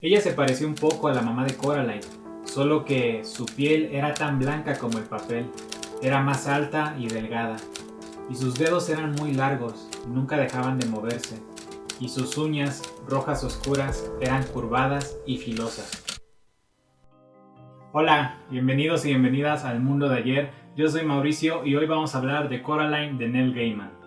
Ella se parecía un poco a la mamá de Coraline, solo que su piel era tan blanca como el papel, era más alta y delgada, y sus dedos eran muy largos, nunca dejaban de moverse, y sus uñas, rojas oscuras, eran curvadas y filosas. Hola, bienvenidos y bienvenidas al mundo de ayer. Yo soy Mauricio y hoy vamos a hablar de Coraline de Neil Gaiman.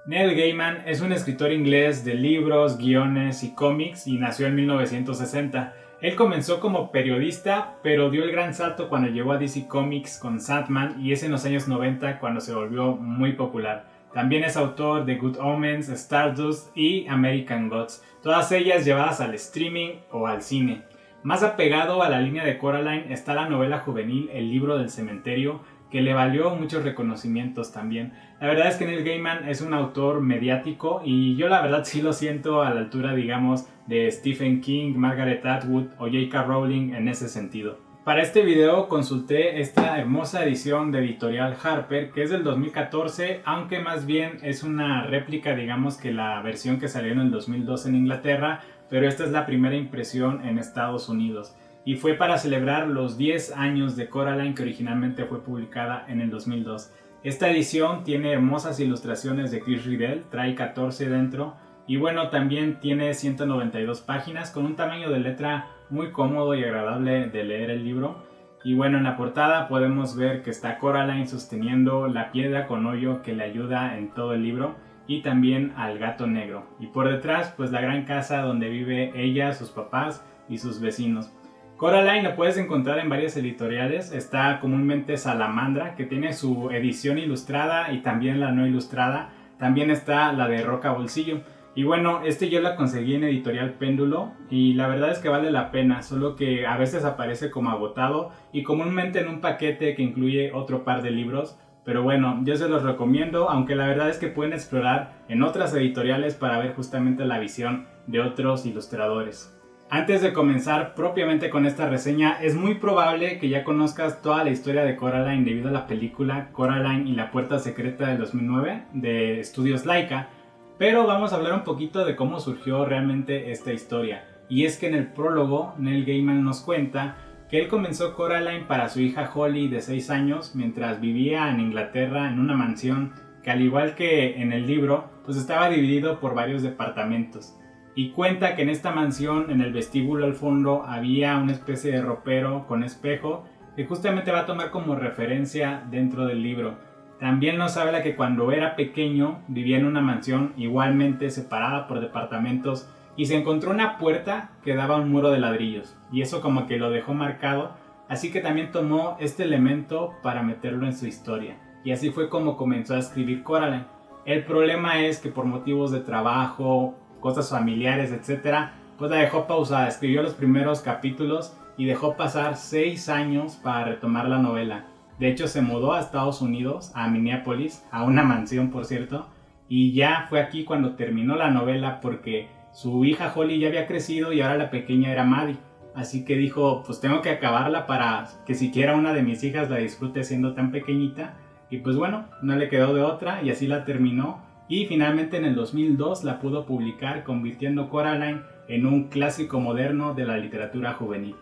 Neil Gaiman es un escritor inglés de libros, guiones y cómics y nació en 1960. Él comenzó como periodista, pero dio el gran salto cuando llegó a DC Comics con Sandman y es en los años 90 cuando se volvió muy popular. También es autor de Good Omens, Stardust y American Gods, todas ellas llevadas al streaming o al cine. Más apegado a la línea de Coraline está la novela juvenil El libro del cementerio, que le valió muchos reconocimientos también. La verdad es que Neil Gaiman es un autor mediático y yo la verdad sí lo siento a la altura, digamos, de Stephen King, Margaret Atwood o J.K. Rowling en ese sentido. Para este video consulté esta hermosa edición de Editorial Harper, que es del 2014, aunque más bien es una réplica, digamos, que la versión que salió en el 2002 en Inglaterra, pero esta es la primera impresión en Estados Unidos. Y fue para celebrar los 10 años de Coraline, que originalmente fue publicada en el 2002. Esta edición tiene hermosas ilustraciones de Chris Riddell, trae 14 dentro y bueno, también tiene 192 páginas con un tamaño de letra muy cómodo y agradable de leer el libro. Y bueno, en la portada podemos ver que está Coraline sosteniendo la piedra con hoyo que le ayuda en todo el libro y también al gato negro. Y por detrás pues la gran casa donde vive ella, sus papás y sus vecinos. Coraline lo puedes encontrar en varias editoriales, está comúnmente Salamandra, que tiene su edición ilustrada y también la no ilustrada, también está la de Roca Bolsillo. Y bueno, yo la conseguí en Editorial Péndulo y la verdad es que vale la pena, solo que a veces aparece como agotado y comúnmente en un paquete que incluye otro par de libros. Pero bueno, yo se los recomiendo, aunque la verdad es que pueden explorar en otras editoriales para ver justamente la visión de otros ilustradores. Antes de comenzar propiamente con esta reseña, es muy probable que ya conozcas toda la historia de Coraline debido a la película Coraline y la puerta secreta del 2009 de Estudios Laika, pero vamos a hablar un poquito de cómo surgió realmente esta historia. Y es que en el prólogo, Neil Gaiman nos cuenta que él comenzó Coraline para su hija Holly de 6 años mientras vivía en Inglaterra en una mansión que, al igual que en el libro, pues estaba dividido por varios departamentos. Y cuenta que en esta mansión, en el vestíbulo al fondo, había una especie de ropero con espejo que justamente va a tomar como referencia dentro del libro. También nos habla que cuando era pequeño vivía en una mansión igualmente separada por departamentos y se encontró una puerta que daba a un muro de ladrillos y eso como que lo dejó marcado, así que también tomó este elemento para meterlo en su historia y así fue como comenzó a escribir Coraline. El problema es que por motivos de trabajo, cosas familiares, etcétera, pues la dejó pausada, escribió los primeros capítulos y dejó pasar 6 años para retomar la novela. De hecho se mudó a Estados Unidos, a Minneapolis, a una mansión por cierto, y ya fue aquí cuando terminó la novela porque su hija Holly ya había crecido y ahora la pequeña era Maddie. Así que dijo, pues tengo que acabarla para que siquiera una de mis hijas la disfrute siendo tan pequeñita. Y pues bueno, no le quedó de otra y así la terminó. Y finalmente en el 2002 la pudo publicar, convirtiendo Coraline en un clásico moderno de la literatura juvenil.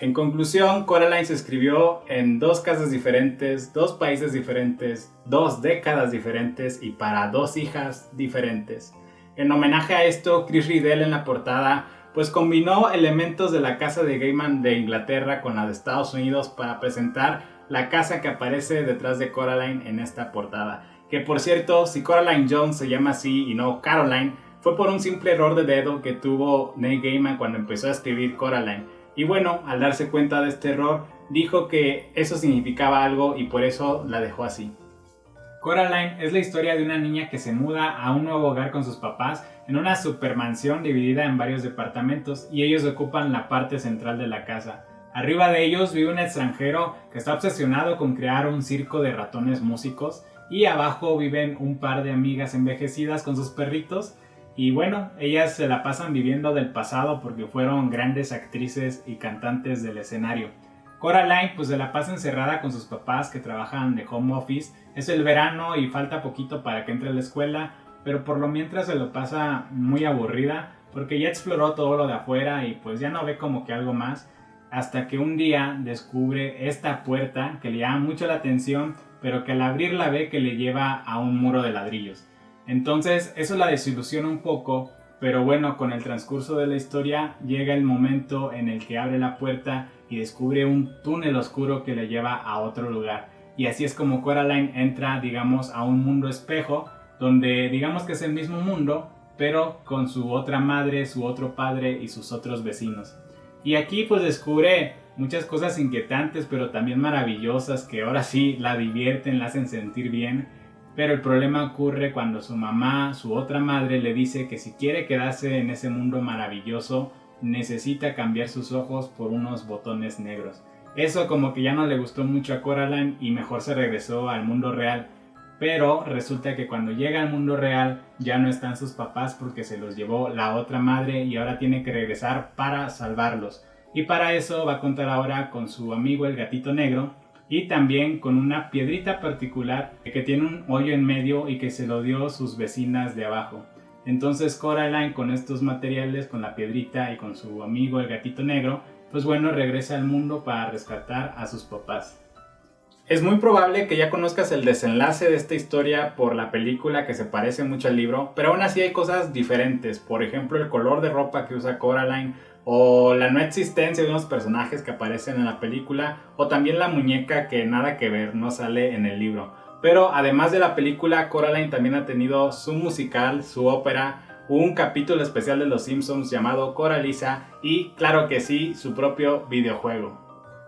En conclusión, Coraline se escribió en 2 casas diferentes, 2 países diferentes, 2 décadas diferentes y para 2 hijas diferentes. En homenaje a esto, Chris Riddell en la portada pues combinó elementos de la casa de Gaiman de Inglaterra con la de Estados Unidos para presentar la casa que aparece detrás de Coraline en esta portada. Que por cierto, si Coraline Jones se llama así y no Caroline, fue por un simple error de dedo que tuvo Neil Gaiman cuando empezó a escribir Coraline. Y bueno, al darse cuenta de este error, dijo que eso significaba algo y por eso la dejó así. Coraline es la historia de una niña que se muda a un nuevo hogar con sus papás en una supermansión dividida en varios departamentos y ellos ocupan la parte central de la casa. Arriba de ellos vive un extranjero que está obsesionado con crear un circo de ratones músicos y abajo viven un par de amigas envejecidas con sus perritos y bueno, ellas se la pasan viviendo del pasado porque fueron grandes actrices y cantantes del escenario. Coraline pues se la pasa encerrada con sus papás que trabajan de home office. Es el verano y falta poquito para que entre a la escuela, pero por lo mientras se lo pasa muy aburrida porque ya exploró todo lo de afuera y pues ya no ve como que algo más, hasta que un día descubre esta puerta que le llama mucho la atención, pero que al abrirla ve que le lleva a un muro de ladrillos. Entonces eso la desilusiona un poco, pero bueno, con el transcurso de la historia llega el momento en el que abre la puerta y descubre un túnel oscuro que le lleva a otro lugar. Y así es como Coraline entra, digamos, a un mundo espejo, donde digamos que es el mismo mundo, pero con su otra madre, su otro padre y sus otros vecinos. Y aquí pues descubre muchas cosas inquietantes, pero también maravillosas, que ahora sí la divierten, la hacen sentir bien. Pero el problema ocurre cuando su mamá, su otra madre, le dice que si quiere quedarse en ese mundo maravilloso, necesita cambiar sus ojos por unos botones negros. Eso como que ya no le gustó mucho a Coraline y mejor se regresó al mundo real. Pero resulta que cuando llega al mundo real ya no están sus papás porque se los llevó la otra madre y ahora tiene que regresar para salvarlos. Y para eso va a contar ahora con su amigo el gatito negro y también con una piedrita particular que tiene un hoyo en medio y que se lo dio sus vecinas de abajo. Entonces Coraline, con estos materiales, con la piedrita y con su amigo el gatito negro, pues bueno, regresa al mundo para rescatar a sus papás. Es muy probable que ya conozcas el desenlace de esta historia por la película, que se parece mucho al libro, pero aún así hay cosas diferentes. Por ejemplo, el color de ropa que usa Coraline, o la no existencia de unos personajes que aparecen en la película, o también la muñeca que nada que ver, no sale en el libro. Pero además de la película, Coraline también ha tenido su musical, su ópera, un capítulo especial de Los Simpsons llamado Coralisa y, claro que sí, su propio videojuego.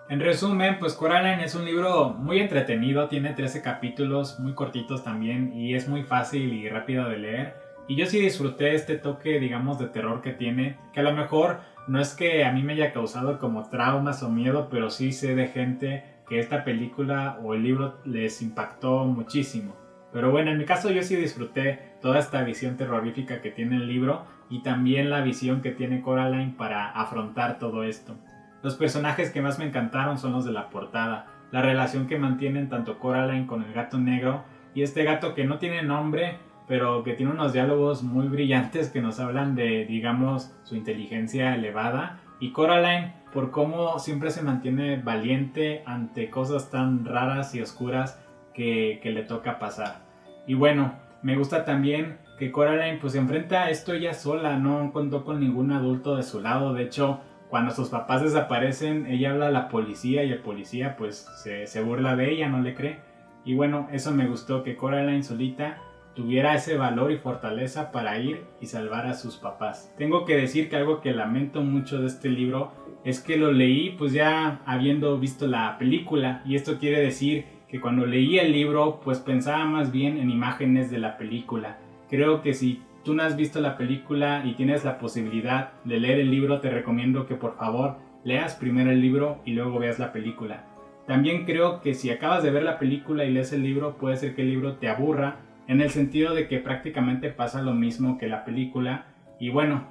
En resumen, pues Coraline es un libro muy entretenido, tiene 13 capítulos, muy cortitos también, y es muy fácil y rápido de leer. Y yo sí disfruté este toque, digamos, de terror que tiene, que a lo mejor no es que a mí me haya causado como traumas o miedo, pero sí sé de gente que esta película o el libro les impactó muchísimo. Pero bueno, en mi caso yo sí disfruté toda esta visión terrorífica que tiene el libro y también la visión que tiene Coraline para afrontar todo esto. Los personajes que más me encantaron son los de la portada, la relación que mantienen tanto Coraline con el gato negro y este gato que no tiene nombre, pero que tiene unos diálogos muy brillantes que nos hablan de, digamos, su inteligencia elevada, y Coraline por cómo siempre se mantiene valiente ante cosas tan raras y oscuras que le toca pasar. Y bueno, me gusta también que Coraline pues se enfrenta a esto ella sola, no contó con ningún adulto de su lado. De hecho, cuando sus papás desaparecen, ella habla a la policía y el policía pues se burla de ella, no le cree. Y bueno, eso me gustó, que Coraline solita tuviera ese valor y fortaleza para ir y salvar a sus papás. Tengo que decir que algo que lamento mucho de este libro es que lo leí pues ya habiendo visto la película, y esto quiere decir que cuando leí el libro pues pensaba más bien en imágenes de la película. Creo que si tú no has visto la película y tienes la posibilidad de leer el libro, te recomiendo que por favor leas primero el libro y luego veas la película. También creo que si acabas de ver la película y lees el libro, puede ser que el libro te aburra, en el sentido de que prácticamente pasa lo mismo que la película, y bueno,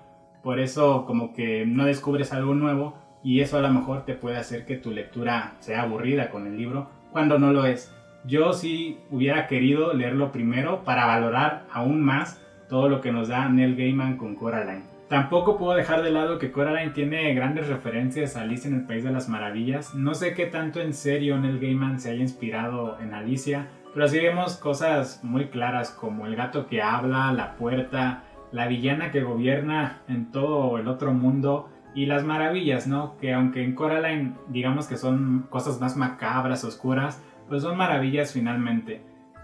por eso como que no descubres algo nuevo, y eso a lo mejor te puede hacer que tu lectura sea aburrida con el libro, cuando no lo es. Yo sí hubiera querido leerlo primero para valorar aún más todo lo que nos da Neil Gaiman con Coraline. Tampoco puedo dejar de lado que Coraline tiene grandes referencias a Alicia en el País de las Maravillas. No sé qué tanto en serio Neil Gaiman se haya inspirado en Alicia, pero sí vemos cosas muy claras como el gato que habla, la puerta, la villana que gobierna en todo el otro mundo y las maravillas, ¿no? Que aunque en Coraline digamos que son cosas más macabras, oscuras, pues son maravillas finalmente.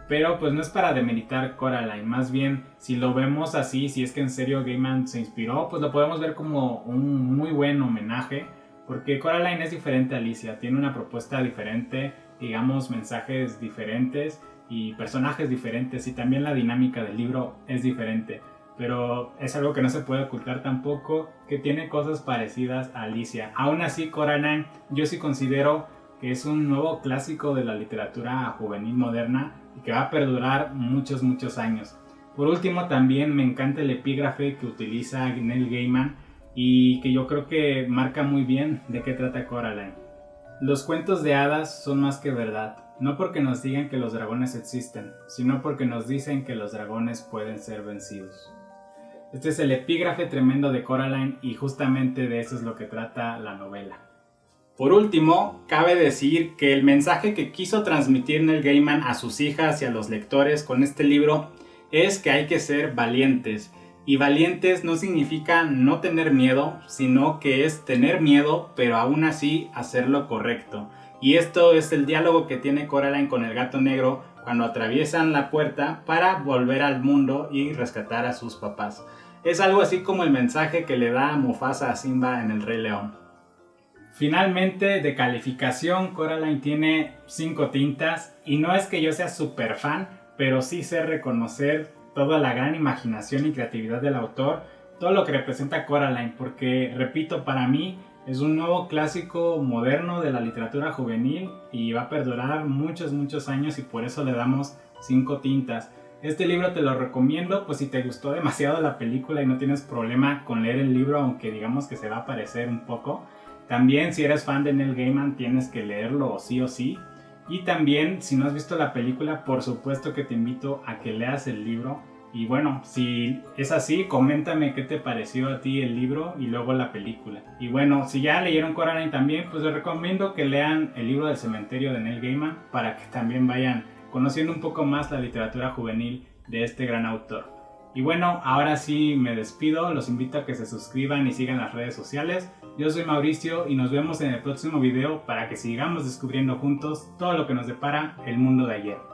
Pero pues no es para demeritar Coraline, más bien si lo vemos así, si es que en serio Gaiman se inspiró, pues lo podemos ver como un muy buen homenaje, porque Coraline es diferente a Alicia, tiene una propuesta diferente, digamos mensajes diferentes y personajes diferentes, y también la dinámica del libro es diferente, pero es algo que no se puede ocultar tampoco, que tiene cosas parecidas a Alicia. Aún así Coraline yo sí considero que es un nuevo clásico de la literatura juvenil moderna y que va a perdurar muchos años. Por último, también me encanta el epígrafe que utiliza Neil Gaiman y que yo creo que marca muy bien de qué trata Coraline. Los cuentos de hadas son más que verdad, no porque nos digan que los dragones existen, sino porque nos dicen que los dragones pueden ser vencidos. Este es el epígrafe tremendo de Coraline y justamente de eso es lo que trata la novela. Por último, cabe decir que el mensaje que quiso transmitir Neil Gaiman a sus hijas y a los lectores con este libro es que hay que ser valientes. Y valientes no significa no tener miedo, sino que es tener miedo, pero aún así hacer lo correcto. Y esto es el diálogo que tiene Coraline con el gato negro cuando atraviesan la puerta para volver al mundo y rescatar a sus papás. Es algo así como el mensaje que le da Mufasa a Simba en El Rey León. Finalmente, de calificación, Coraline tiene 5 tintas y no es que yo sea súper fan, pero sí sé reconocer toda la gran imaginación y creatividad del autor, todo lo que representa Coraline, porque, repito, para mí es un nuevo clásico moderno de la literatura juvenil y va a perdurar muchos años y por eso le damos 5 tintas. Este libro te lo recomiendo, pues si te gustó demasiado la película y no tienes problema con leer el libro, aunque digamos que se va a parecer un poco. También si eres fan de Neil Gaiman tienes que leerlo sí o sí. Y también, si no has visto la película, por supuesto que te invito a que leas el libro. Y bueno, si es así, coméntame qué te pareció a ti el libro y luego la película. Y bueno, si ya leyeron Coraline también, pues les recomiendo que lean el libro del cementerio de Neil Gaiman para que también vayan conociendo un poco más la literatura juvenil de este gran autor. Y bueno, ahora sí me despido, los invito a que se suscriban y sigan las redes sociales. Yo soy Mauricio y nos vemos en el próximo video para que sigamos descubriendo juntos todo lo que nos depara el mundo de ayer.